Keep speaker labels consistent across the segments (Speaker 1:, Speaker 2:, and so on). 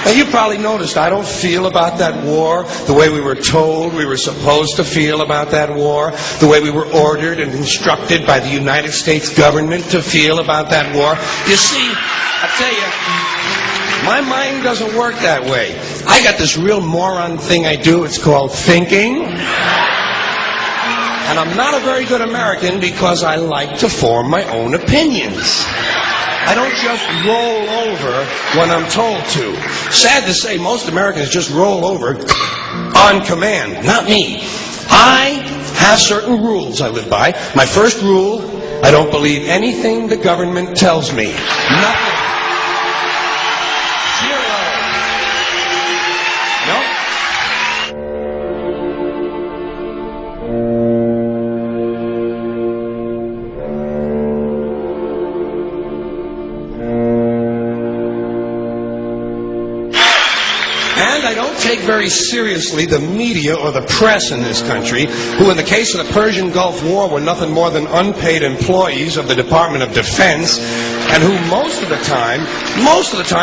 Speaker 1: Now, you probably noticed I don't feel about that war the way we were told we were supposed to feel about that war, the way we were ordered and instructed by the United States government to feel about that war. You see, I tell you, my mind doesn't work that way. I got this real moron thing I do. It's called thinking. And I'm not a very good American because I like to form my own opinions. I don't just roll over when I'm told to. Sad to say, most Americans just roll over on command. Not me. I have certain rules I live by. My first rule, I don't believe anything the government tells me. Nothing. Zero. Nope. And I don't take very seriously the media or the press in this country, who in the case of the Persian Gulf War were nothing more than unpaid employees of the Department of Defense, and who most of the time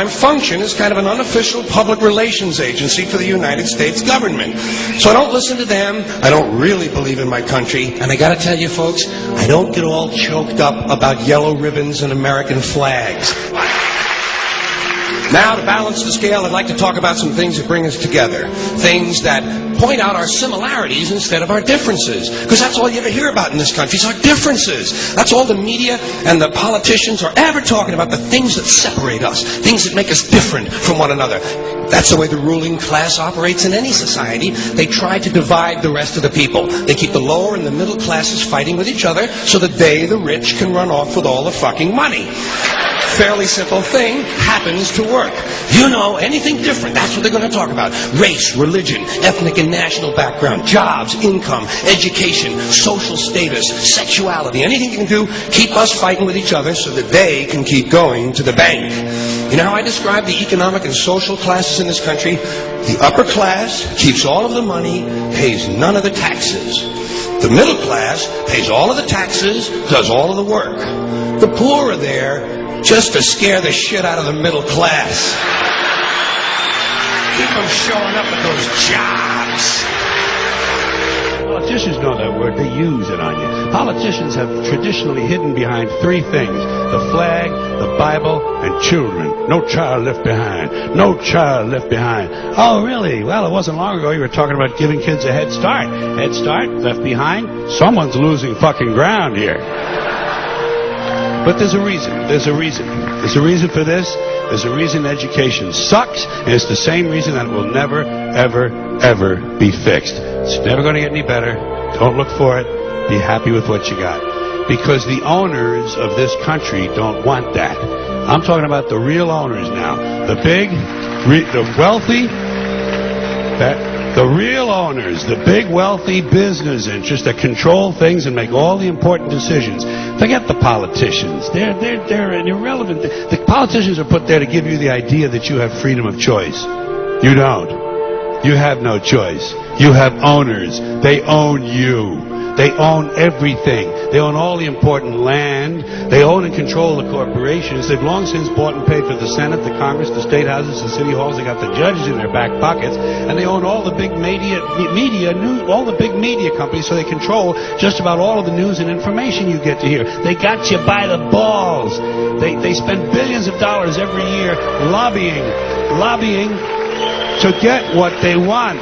Speaker 1: function as kind of an unofficial public relations agency for the United States government. So I don't listen to them. I don't really believe in my country. And I gotta tell you folks, I don't get all choked up about yellow ribbons and American flags. Now, to balance the scale, I'd like to talk about some things that bring us together. Things that point out our similarities instead of our differences. Because that's all you ever hear about in this country is our differences. That's all the media and the politicians are ever talking about, the things that separate us, things that make us different from one another. That's the way the ruling class operates in any society. They try to divide the rest of the people. They keep the lower and the middle classes fighting with each other so that they, the rich, can run off with all the fucking money. Fairly simple thing happens to work. You know, anything different, that's what they're going to talk about. Race, religion, ethnic and national background, jobs, income, education, social status, sexuality, anything you can do, keep us fighting with each other so that they can keep going to the bank. You know how I describe the economic and social classes in this country? The upper class keeps all of the money, pays none of the taxes. The middle class pays all of the taxes, does all of the work. The poor are there just to scare the shit out of the middle class. Keep them showing up at those jobs.
Speaker 2: Politicians know that word. They use it on you. Politicians have traditionally hidden behind three things: the flag, the Bible, and children. No child left behind. No child left behind. Oh, really? Well, it wasn't long ago you were talking about giving kids a head start. Head start? Left behind? Someone's losing fucking ground here. But there's a reason. There's a reason. There's a reason for this. There's a reason education sucks, and it's the same reason that it will never, ever, ever be fixed. It's never going to get any better. Don't look for it. Be happy with what you got. Because the owners of this country don't want that. I'm talking about the real owners now. The big, the wealthy, the real owners, the big wealthy business interests that control things and make all the important decisions. Forget the politicians. They're irrelevant. The politicians are put there to give you the idea that you have freedom of choice. You don't. You have no choice. You have owners. They own you. They own everything. They own all the important land. They own and control the corporations. They've long since bought and paid for the Senate, the Congress, the state houses, the city halls. They got the judges in their back pockets, and they own all the big all the big media companies. So they control just about all of the news and information you get to hear. They got you by the balls. They spend billions of dollars every year lobbying to get what they want.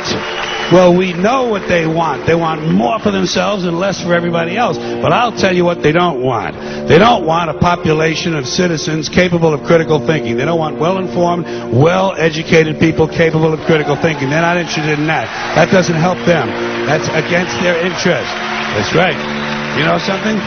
Speaker 2: Well, we know what they want. They want more for themselves and less for everybody else. But I'll tell you what they don't want. They don't want a population of citizens capable of critical thinking. They don't want well-informed, well-educated people capable of critical thinking. They're not interested in that. That doesn't help them. That's against their interest. That's right. You know something?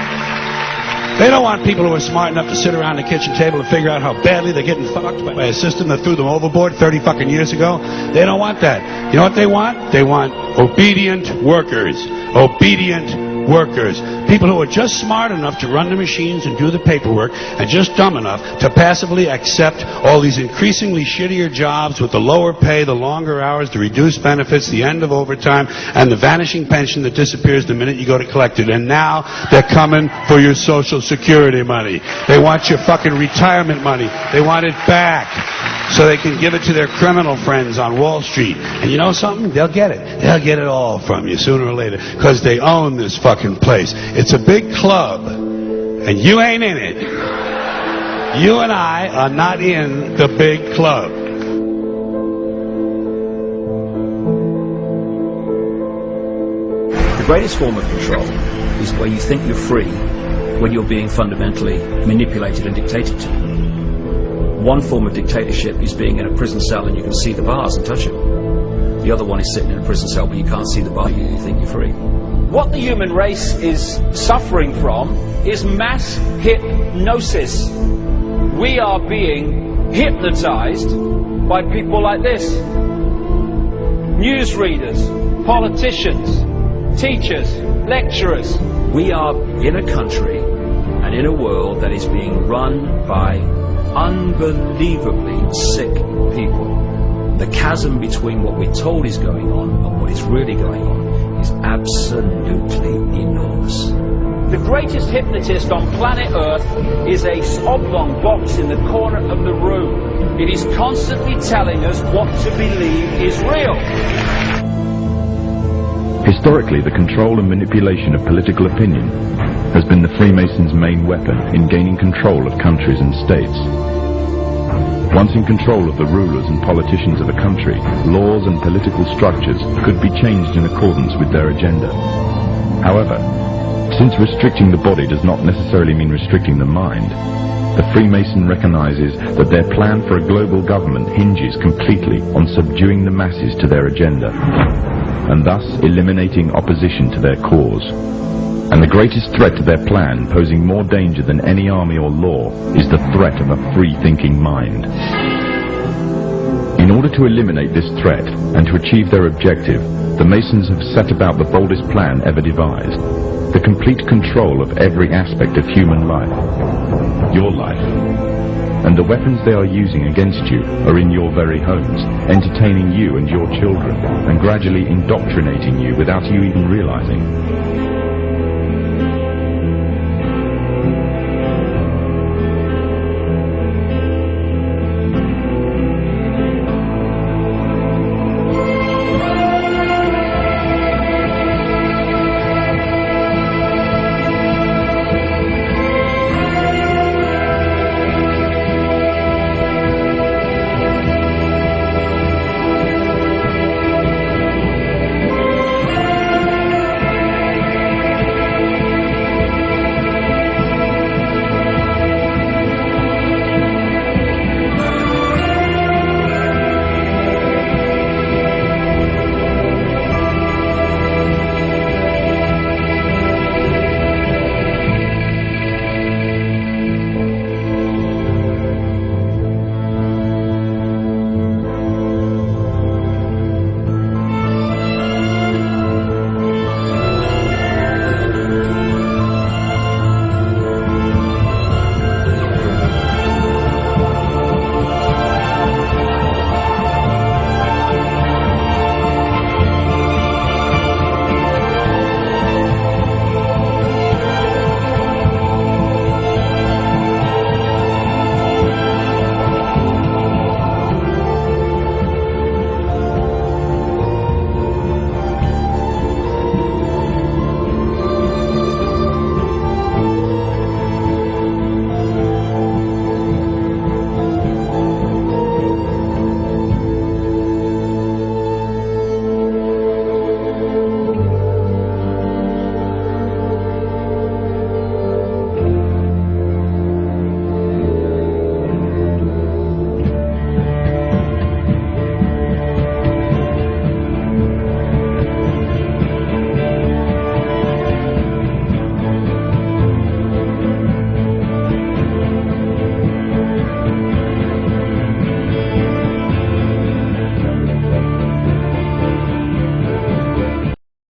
Speaker 2: They don't want people who are smart enough to sit around the kitchen table and figure out how badly they're getting fucked by a system that threw them overboard 30 fucking years ago. They don't want that. You know what they want? They want obedient workers. Obedient workers, people who are just smart enough to run the machines and do the paperwork, and just dumb enough to passively accept all these increasingly shittier jobs with the lower pay, the longer hours, the reduced benefits, the end of overtime, and the vanishing pension that disappears the minute you go to collect it. And now they're coming for your Social Security money. They want your fucking retirement money. They want it back so they can give it to their criminal friends on Wall Street. And you know something? They'll get it. They'll get it all from you sooner or later because they own this fucking place. It's a big club, and you ain't in it. You and I are not in the big club.
Speaker 3: The greatest form of control is where you think you're free when you're being fundamentally manipulated and dictated to. One form of dictatorship is being in a prison cell and you can see the bars and touch them. The other one is sitting in a prison cell but you can't see the bar, you think you're free.
Speaker 4: What the human race is suffering from is mass hypnosis. We are being hypnotized by people like this. Newsreaders, politicians, teachers, lecturers.
Speaker 3: We are in a country and in a world that is being run by unbelievably sick people. The chasm between what we're told is going on and what is really going on is absolutely enormous.
Speaker 4: The greatest hypnotist on planet Earth is a oblong box in the corner of the room. It is constantly telling us what to believe is real.
Speaker 5: Historically, the control and manipulation of political opinion has been the Freemasons' main weapon in gaining control of countries and states. Once in control of the rulers and politicians of a country, laws and political structures could be changed in accordance with their agenda. However, since restricting the body does not necessarily mean restricting the mind, the Freemason recognizes that their plan for a global government hinges completely on subduing the masses to their agenda, and thus eliminating opposition to their cause. And the greatest threat to their plan, posing more danger than any army or law, is the threat of a free-thinking mind. In order to eliminate this threat and to achieve their objective, the Masons have set about the boldest plan ever devised: the complete control of every aspect of human life, your life. And the weapons they are using against you are in your very homes, entertaining you and your children, and gradually indoctrinating you without you even realizing.